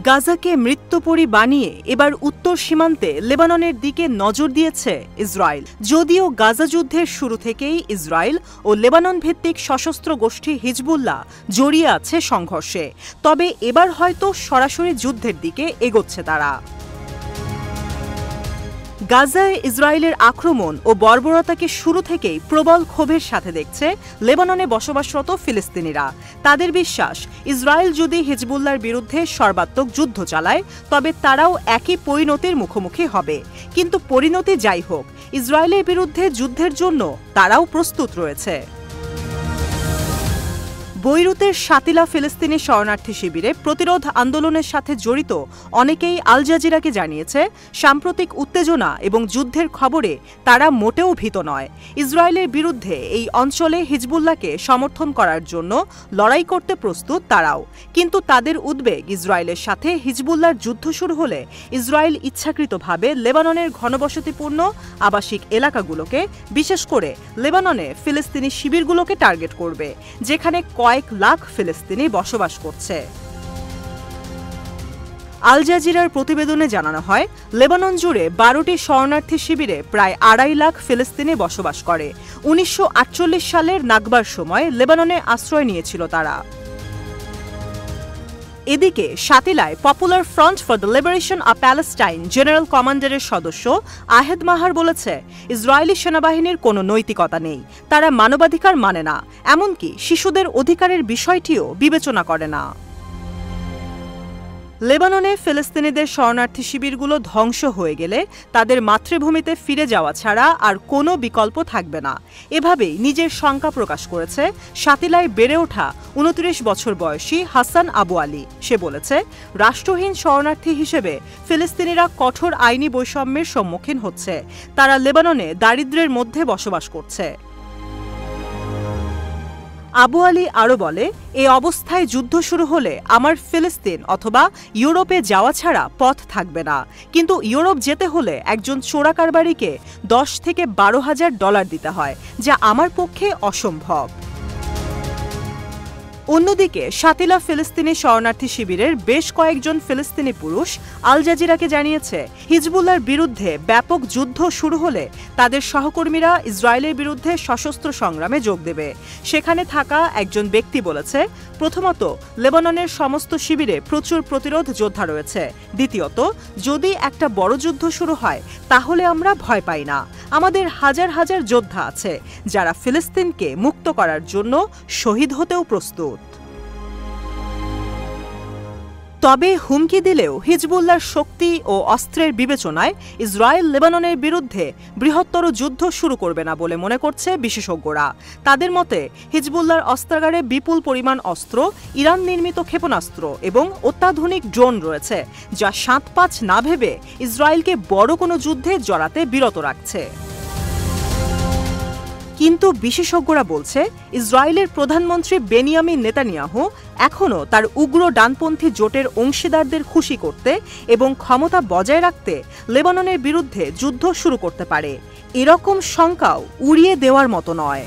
গাজাকে মৃত্যুপরী বানিয়ে এবার উত্তর সীমান্তে লেবাননের দিকে নজর দিয়েছে ইসরায়েল। যদিও গাজা যুদ্ধের শুরু থেকেই ইসরায়েল ও লেবানন ভিত্তিক সশস্ত্র গোষ্ঠী হিজবুল্লাহ জড়িয়ে আছে সংঘর্ষে, তবে এবার হয়তো সরাসরি যুদ্ধের দিকে এগোচ্ছে তারা। গাজায় ইসরায়েলের আক্রমণ ও বর্বরতাকে শুরু থেকেই প্রবল ক্ষোভের সাথে দেখছে লেবাননে বসবাসরত ফিলিস্তিনিরা। তাদের বিশ্বাস, ইসরায়েল যদি হিজবুল্লাহর বিরুদ্ধে সর্বাত্মক যুদ্ধ চালায় তবে তারাও একই পরিণতির মুখোমুখি হবে। কিন্তু পরিণতি যাই হোক, ইসরায়েলের বিরুদ্ধে যুদ্ধের জন্য তারাও প্রস্তুত রয়েছে। বৈরুতের শাতিলা ফিলিস্তিনি শরণার্থী শিবিরে প্রতিরোধ আন্দোলনের সাথে জড়িত অনেকেই আল জাজিরাকে জানিয়েছে, সাম্প্রতিক উত্তেজনা এবং যুদ্ধের খবরে তারা মোটেও ভীত নয়। ইসরায়েলের বিরুদ্ধে এই অঞ্চলে হিজবুল্লাহকে সমর্থন করার জন্য লড়াই করতে প্রস্তুত তারাও। কিন্তু তাদের উদ্বেগ, ইসরায়েলের সাথে হিজবুল্লাহর যুদ্ধ শুরু হলে ইসরায়েল ইচ্ছাকৃতভাবে লেবাননের ঘনবসতিপূর্ণ আবাসিক এলাকাগুলোকে, বিশেষ করে লেবাননে ফিলিস্তিনি শিবিরগুলোকে টার্গেট করবে, যেখানে কয়েক লাখ ফিলিস্তিনি বসবাস করছে। আল জাজিরার প্রতিবেদনে জানানো হয়, লেবানন জুড়ে 12টি শরণার্থী শিবিরে প্রায় 2.5 লাখ ফিলিস্তিনি বসবাস করে। 1948 সালের নাকবার সময় লেবাননে আশ্রয় নিয়েছিল তারা। এদিকে শাতিলায় popular front for the liberation of Palestine general কমান্ডারের সদস্য আহেদ মাহার বলেছে, ইসরায়েলি সেনাবাহিনীর কোনো নৈতিকতা নেই, তারা মানবাধিকার মানে না, এমনকি শিশুদের অধিকারের বিষয়টিও বিবেচনা করে না। লেবাননে ফিলিস্তিনিদের শরণার্থী শিবিরগুলো ধ্বংস হয়ে গেলে তাদের মাতৃভূমিতে ফিরে যাওয়া ছাড়া আর কোনো বিকল্প থাকবে না, এভাবেই নিজের শঙ্কা প্রকাশ করেছে শাতিলায় বেড়ে ওঠা 29 বছর বয়সী হাসান আবু আলী। সে বলেছে, রাষ্ট্রহীন শরণার্থী হিসেবে ফিলিস্তিনিরা কঠোর আইনি বৈষম্যের সম্মুখীন হচ্ছে, তারা লেবাননে দারিদ্র্যের মধ্যে বসবাস করছে। আবু আলী আরও বলে, এই অবস্থায় যুদ্ধ শুরু হলে আমার ফিলিস্তিন অথবা ইউরোপে যাওয়া ছাড়া পথ থাকবে না। কিন্তু ইউরোপ যেতে হলে একজন চোরা কারবারিকে $10,000 থেকে $12,000 দিতে হয়, যা আমার পক্ষে অসম্ভব। অন্যদিকে শাতিলা ফিলিস্তিনি শরণার্থী শিবিরের বেশ কয়েকজন ফিলিস্তিনি পুরুষ আল জাজিরাকে জানিয়েছে, হিজবুল্লাহর বিরুদ্ধে ব্যাপক যুদ্ধ শুরু হলে তাদের সহকর্মীরা ইসরায়েলের বিরুদ্ধে সশস্ত্র সংগ্রামে যোগ দেবে। সেখানে থাকা একজন ব্যক্তি বলেছে, প্রথমত, লেবাননের সমস্ত শিবিরে প্রচুর প্রতিরোধ যোদ্ধা রয়েছে। দ্বিতীয়ত, যদি একটা বড় যুদ্ধ শুরু হয় তাহলে আমরা ভয় পাই না, আমাদের হাজার হাজার যোদ্ধা আছে যারা ফিলিস্তিনকে মুক্ত করার জন্য শহীদ হতেও প্রস্তুত। তবে হুমকি দিলেও হিজবুল্লাহর শক্তি ও অস্ত্রের বিবেচনায় ইসরায়েল লেবাননের বিরুদ্ধে বৃহত্তর যুদ্ধ শুরু করবে না বলে মনে করছে বিশেষজ্ঞরা। তাদের মতে, হিজবুল্লাহর অস্ত্রাগারে বিপুল পরিমাণ অস্ত্র, ইরান নির্মিত ক্ষেপণাস্ত্র এবং অত্যাধুনিক ড্রোন রয়েছে, যা 7-5 না ভেবে ইসরায়েলকে বড় কোনো যুদ্ধে জড়াতে বিরত রাখছে। কিন্তু বিশেষজ্ঞরা বলছে, ইসরায়েলের প্রধানমন্ত্রী বেনিয়ামিন নেতানিয়াহু এখনও তার উগ্র ডানপন্থী জোটের অংশীদারদের খুশি করতে এবং ক্ষমতা বজায় রাখতে লেবাননের বিরুদ্ধে যুদ্ধ শুরু করতে পারে, এরকম শঙ্কাও উড়িয়ে দেওয়ার মতো নয়।